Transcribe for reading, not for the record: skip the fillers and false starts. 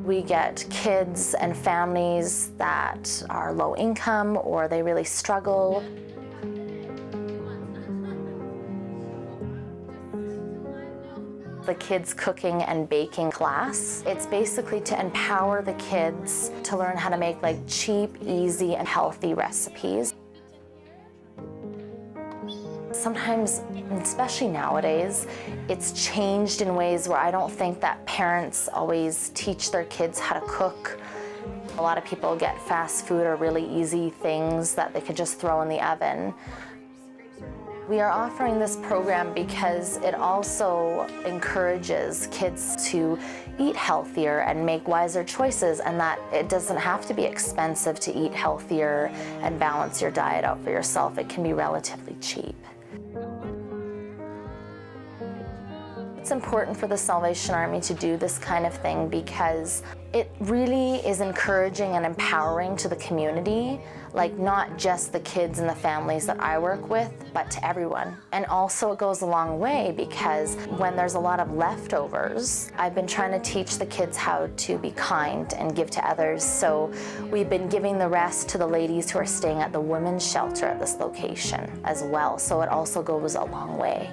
We get kids and families that are low income or they really struggle. The kids cooking and baking class. It's basically to empower the kids to learn how to make like cheap, easy, and healthy recipes. Sometimes, especially nowadays, it's changed in ways where I don't think that parents always teach their kids how to cook. A lot of people get fast food or really easy things that they could just throw in the oven. We are offering this program because it also encourages kids to eat healthier and make wiser choices, and that it doesn't have to be expensive to eat healthier and balance your diet out for yourself. It can be relatively cheap. It's important for the Salvation Army to do this kind of thing because it really is encouraging and empowering to the community, like not just the kids and the families that I work with, but to everyone. And also it goes a long way because when there's a lot of leftovers, I've been trying to teach the kids how to be kind and give to others. So we've been giving the rest to the ladies who are staying at the women's shelter at this location as well. So it also goes a long way.